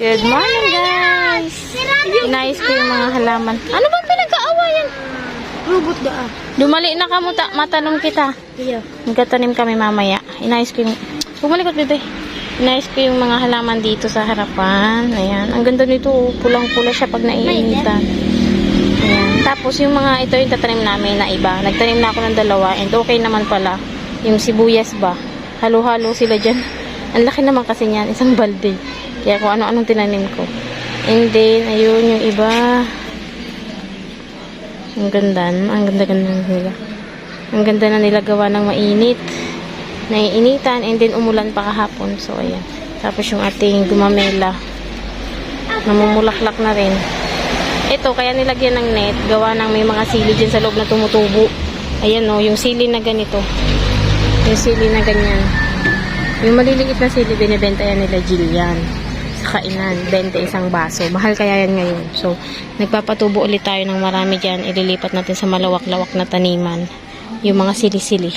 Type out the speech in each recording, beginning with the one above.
Good morning, guys! Inayos ko yung mga halaman. Ano bang pinag-aawayan? Robot da ah. Dumali na ka mo, matanong kita. Iya. Magkatanim kami mamaya. Inayos ko yung... Bumalikot, bebe. Inayos ko yung mga halaman dito sa harapan. Ayan. Ang ganda nito. Pulang-pula siya pag naiinitan. Ayan. Tapos yung mga ito yung tatanim namin na iba. Nagtanim na ako ng dalawa and okay naman pala. Yung sibuyas ba? Halo-halo sila dyan. Ang laki naman kasi niyan. Isang balde. Kaya kung ano-anong tinanim ko. And then, ayun yung iba. Ang ganda. Ang ganda-ganda nila. Ang ganda na nila gawa ng mainit. Naiinitan. And then, umulan pa kahapon. So, ayan. Tapos yung ating gumamela. Namumulaklak na rin. Ito, kaya nilagyan ng net. Gawa ng may mga sili dyan sa loob na tumutubo. Ayan o, yung sili na ganito. Yung sili na ganyan. Yung maliliit na sili, binibenta yan nila Jillian. Sa kainan, 20 isang baso. Mahal kaya yan ngayon. So, nagpapatubo ulit tayo ng marami dyan. Ililipat natin sa malawak-lawak na taniman. Yung mga sili-sili.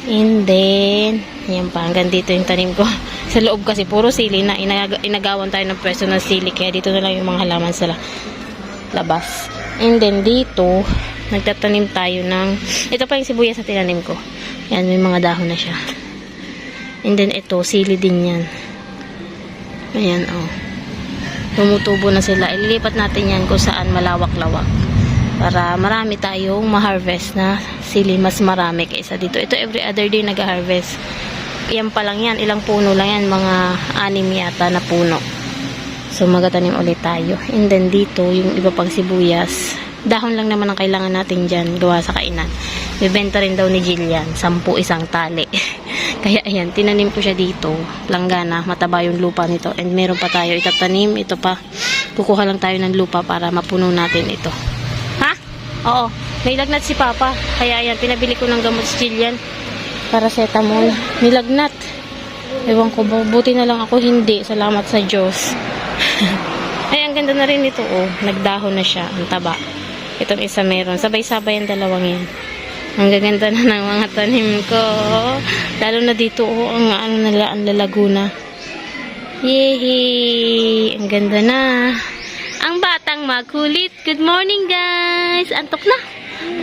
And then, yan pa. Hanggang dito yung tanim ko. Sa loob kasi, puro sili na. Inagawan tayo ng pwesto ng sili. Kaya dito na lang yung mga halaman sa labas. And then, dito, nagtatanim tayo ng... Ito pa yung sibuyas na tinanim ko. Yan, may mga dahon na siya. And then, ito, sili din yan. Ayan, oh. Tumutubo na sila. Ililipat natin yan kung saan malawak-lawak. Para marami tayong ma-harvest na sili. Mas marami kaysa dito. Ito, every other day nag-harvest. Yan pa lang yan. Ilang puno lang yan. Mga 6 yata na puno. So, magatanim ulit tayo. And then, dito, yung iba pang sibuyas. Dahon lang naman ang kailangan natin dyan. Gawa sa kainan. Bibenta rin daw ni Jillian. 10 isang tali. Kaya ayan, tinanim ko siya dito. Langgana, mataba yung lupa nito. And meron pa tayo itatanim. Ito pa. Kukuha lang tayo ng lupa para mapuno natin ito. Ha? Oo. May lagnat si Papa. Kaya ayan, pinabili ko ng gamot si Jillian. Paracetamol. Nilagnat. Ewan ko, buti na lang ako hindi. Salamat sa Diyos. Ay, ang ganda na rin ito. Oh. Nagdahon na siya. Ang taba. Itong isa meron. Sabay-sabay ang dalawang yan. Ang gaganda na ng mga tanim ko. Lalo na dito, oh, ang ano nila, ang lalaguna. Yehey! Ang ganda na. Ang batang makulit. Good morning, guys! Antok na.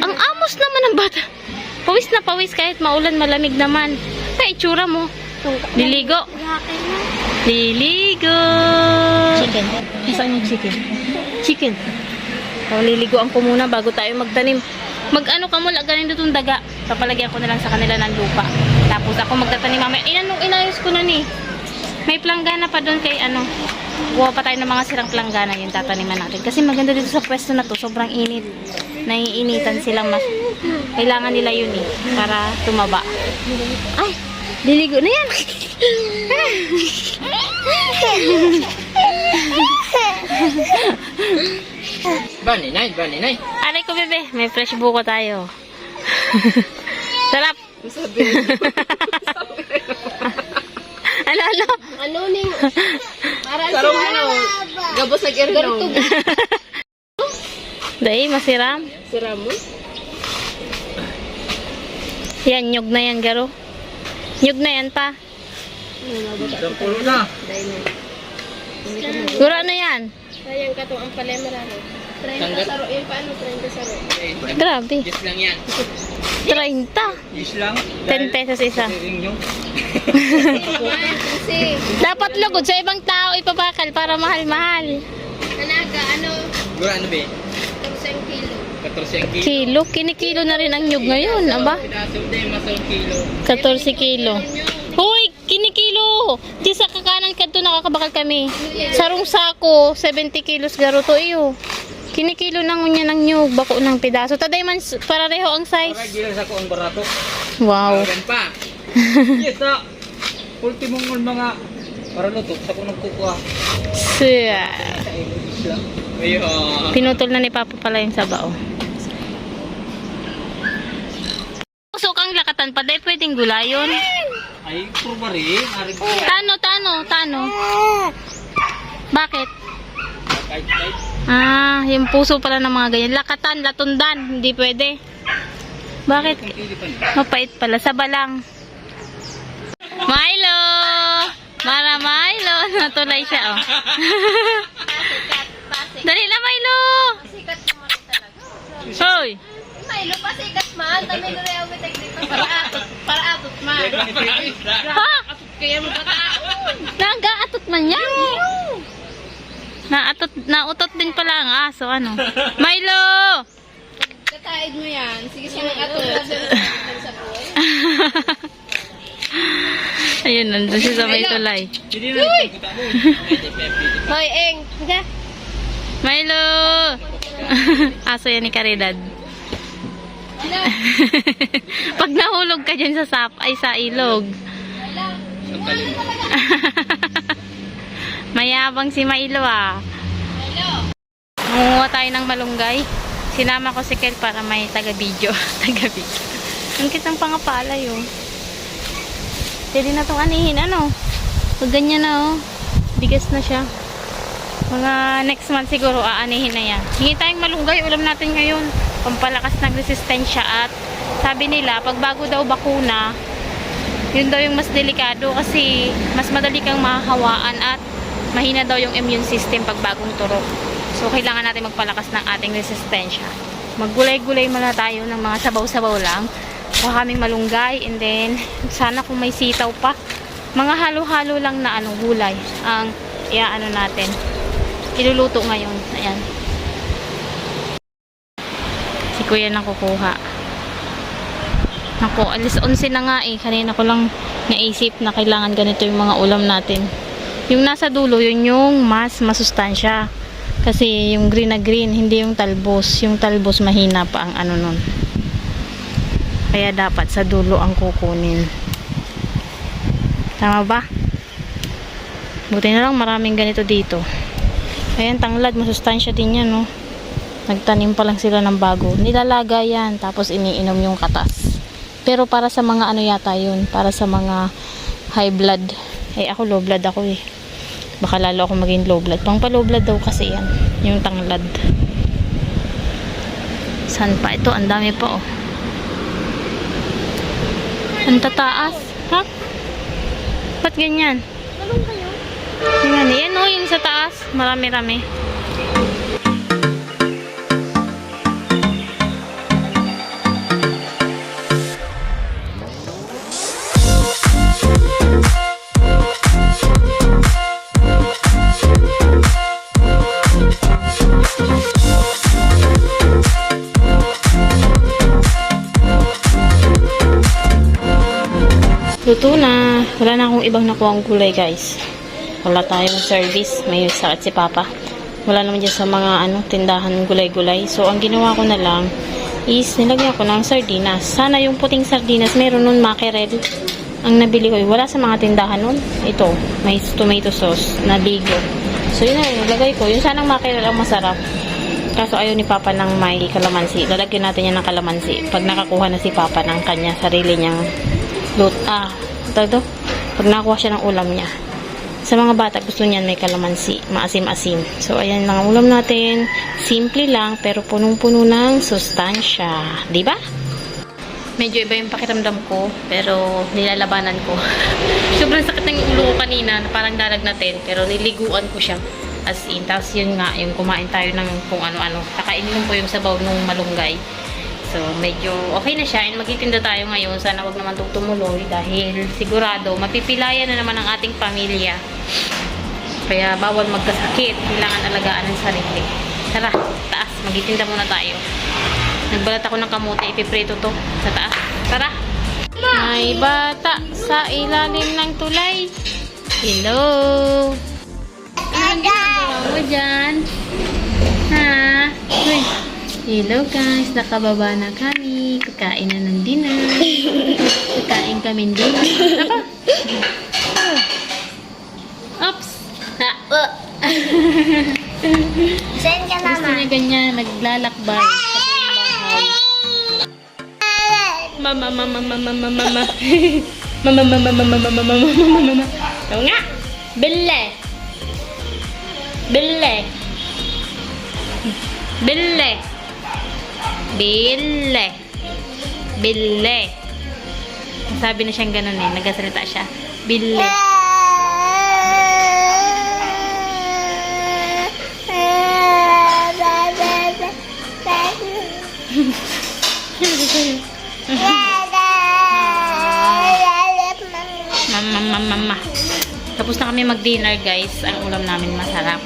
Ang amos naman ng bata. Pawis na pawis kahit maulan, malamig naman. Ay, itsura mo. Liligo. Liligo. Chicken. Saan yung chicken? Chicken. So, liliguan ko muna bago tayo magtanim. Mag-ano ka mo, ganin itong daga. Papalagyan ko na lang sa kanila ng lupa. Tapos ako magtatanim mamaya. Inayos ko na ni. May planggana pa doon kay ano. Kuha pa tayo ng mga sirang planggana yung tataniman natin. Kasi maganda dito sa pwesto na to. Sobrang init. Naiinitan silang mas. Kailangan nila yun eh. Para tumaba. Ay! Liligo na yan! Baninay, baninay. Aray ko, bebe. May fresh buko tayo. Sarap. Ano? Ano ning? Sarong ano? Gabos nag-ernom. Dahil masiram. Sira mo? Yan, nyug na yan, garo. Nyug na yan pa. Pulo na. Gura na yan. Sayang ka to ang palemara no. 30 saro yung paano 30 saro. Grabe. Yes lang yan. 30. Yes lang. 10 pesos isa. Kasi Dapat lugod sa ibang tao ipapakal para mahal-mahal. talaga ano? Gura ano be? 14 kilo. 14 kilo. Kilo. Kinikilo na rin ang nyug ngayon. Aba? Pinaso din masang kilo. 14 kilo. Hoy! Kinikilo! Di sa kakanan ka doon nakakabakal kami. Sarong sako, 70 kilos garo to iyo. Kinikilo na ngunya ng nyug, bako ng pedaso. Taday man parareho ang size. Para gilang sa kuang barato. Wow. Ayan pa. Yes na. Ultimong mga para luto sa kung nagkukuha. Siya. Ayun. Pinutol na ni Papa pala yung sabao. Puso kang lakatan pa, day pwedeng gulayon. Ay, probari. Tano. Bakit? Kahit. Ah, yung puso pala ng mga ganyan. Lakatan, latundan, hindi pwede. Bakit? Mapait pala, saba lang. Milo! Para Milo. Natulay siya, oh. Dali na, Milo. Pasikat naman talaga. Hoy. Milo, pasikat man. Dami na rin ang teknik. Para atot man. Ha? Kaya mo pataon. Nag-aatot man yan. Nautot din pala ang aso, ano. Milo! Kataid mo yan. Sige, sige, atot. Sa buhay. Ayun, nandun siya sa may tulay. Hindi na nagpunta mo. Hoy, Eng. Sige. Milo! Aso yan ni Caridad. Pag nahulog ka dyan sa sa ilog. Mayabang si Milo, ah. Manguha tayo ng malunggay. Sinama ko si Kel para may taga-video. Taga-video. Ang kitang pangapalay, oh. Pwede na itong anihin, ano? Pag ganyan na, oh. Bigas na siya. Mga next month siguro, aanihin na yan. Hingi tayong malunggay. Ulam natin ngayon. Pampalakas ng resistensya. At sabi nila, pag bago daw bakuna, yun daw yung mas delikado kasi mas madali kang mahahawaan at mahina daw yung immune system pag bagong turok. So, kailangan natin magpalakas ng ating resistensya. Maggulay-gulay muna tayo ng mga sabaw-sabaw lang. Kuha kaming malunggay and then, sana kung may sitaw pa. Mga halo-halo lang na gulay ang iaano natin. Iluluto ngayon. Ayan. Si Kuya nang kukuha. Naku, alis 11 na nga eh. Kanina ko lang naisip na kailangan ganito yung mga ulam natin. Yung nasa dulo, yun yung mas masustansya. Kasi yung green na green, hindi yung talbos. Yung talbos mahina pa ang ano nun. Kaya dapat sa dulo ang kukunin. Tama ba? Buti na lang maraming ganito dito. Ayan, tanglad, masustansya din yan, no? Nagtanim pa lang sila ng bago. Nilalaga yan, tapos iniinom yung katas. Pero para sa mga ano yata yun, para sa mga high blood. Eh ako low blood ako eh. Baka lalo ako maging low blood. Pang pa low blood daw kasi yan, yung tanglad. Saan pa? Ito, ang dami pa oh. Ang tataas. Ha? Ba't ganyan? Anong kayo? Yan, yan oh, yung sa taas. Marami-rami. Luto na. Wala na akong ibang nakuha ang gulay, guys. Wala tayong service. May sakit si Papa. Wala naman dyan sa mga tindahan gulay-gulay. So, ang ginawa ko na lang is nilagyan ko ng sardinas. Sana yung puting sardinas, meron nun mackerel. Ang nabili ko, wala sa mga tindahan nun. Ito, may tomato sauce na bigo. So, yun na, nilagay ko. Yung sanang mackerel ang masarap. Kaso ayaw ni Papa ng may kalamansi. Lalagyan natin yan ng kalamansi. Pag nakakuha na si Papa ng kanya, sarili niyang ito. Pag nakuha siya ng ulam niya. Sa mga bata, gusto niyan may kalamansi. Maasim-asim. So, ayan lang ang ulam natin. Simple lang, pero punong-puno ng sustansya. Diba? Medyo iba yung pakiramdam ko, pero nilalabanan ko. Sobrang sakit ng ulo ko kanina, na parang dalagnatin, pero niliguan ko siya. As in, tapos yun nga, yung kumain tayo ng kung ano-ano. Kakainin ko yung sabaw ng malunggay. So, medyo okay na siya. And magtitinda tayo ngayon. Sana wag naman itong tumuloy dahil sigurado mapipilayan na naman ang ating pamilya. Kaya bawal magkasakit. Kailangan alagaan ng sarili. Tara, taas. Magtitinda muna tayo. Nagbalat ako ng kamote. Ipiprito to sa taas. Tara! May bata sa ilalim ng tulay. Hello! Ano mo dyan? Ha? Uy! Hello guys, nakababa na kami. Kakain na ng dinner. Kakain kami ng dinner. Apa? Oops! Ha! Saan ka Gusto niya ganyan, naglalakbay. Sa kanyang bahay. Mama, mama, mama, mama, mama. Mama, mama, mama, mama, mama, mama, mama. Ito nga! Bille! Bille! Bille! Bille. Bille. Sabi na siyang ganun eh. Nagsasalita siya. Bille. mag-dinner guys. Ang ulam namin masarap.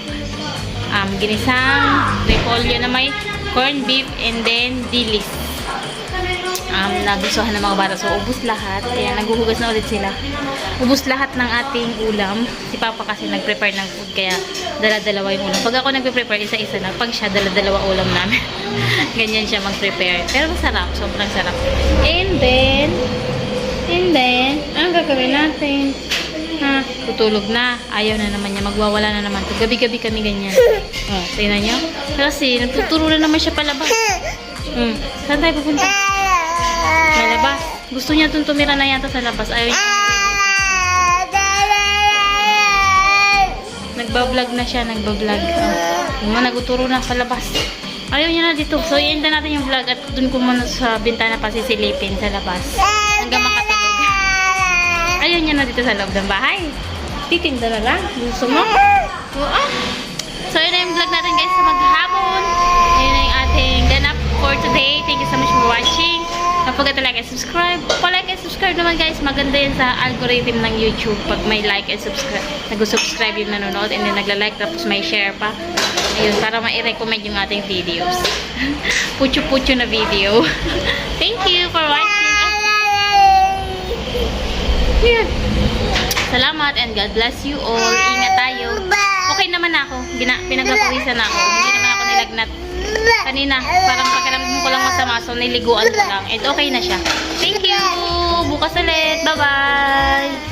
Ginisang repolyo na may corned beef and then dilis. Nagustuhan ng mga bata. So, ubus lahat. Kaya naghuhugas na ulit sila. Ubus lahat ng ating ulam. Si Papa kasi nag-prepare ng food. Kaya dala-dalawa yung ulam. Pag ako nag-prepare, isa-isa na. Pag siya, dala-dalawa ulam namin. Ganyan siya mag-prepare. Pero masarap. Sobrang sarap. And then, anong gagawin natin? Tutulog na. Ayaw na naman niya. Magwawala na naman. Gabi-gabi kami ganyan. Tingnan niyo. Kasi, nagtuturo na naman siya palabas. Saan tayo pupunta? May labas. Gusto niya itong tumira na yata sa labas. Ayaw niya. Nagbablog na siya. Nagbablog. Naguturo na palabas. Ayaw niya na dito. So, i-end na natin yung vlog at dun ko muna sa bintana pa sisilipin sa labas. Hanggang makatulog. Ayaw niya na dito sa loob ng bahay. Titinda na lang. Gusto mo? Oo. So, yun na yung vlog natin guys sa maghapon. Yun na yung ating ganap for today. Thank you so much for watching. Don't forget to like and subscribe. Pa-like and subscribe naman guys. Maganda yun sa algorithm ng YouTube. Pag may like and subscribe. Nag-subscribe yung nanonood and then nagla-like tapos may share pa. Ayun, para ma-recommend yung ating videos. Pucho-pucho na video. Thank you for watching. Yeah. Salamat and God bless you all. Ingat tayo. Okay naman ako. Pinagpapawisan ako. Hindi naman ako nilagnat. Kanina, parang pakiramdam ko lang masama. So, niliguan ko lang. And okay na siya. Thank you. Bukas ulit. Bye-bye.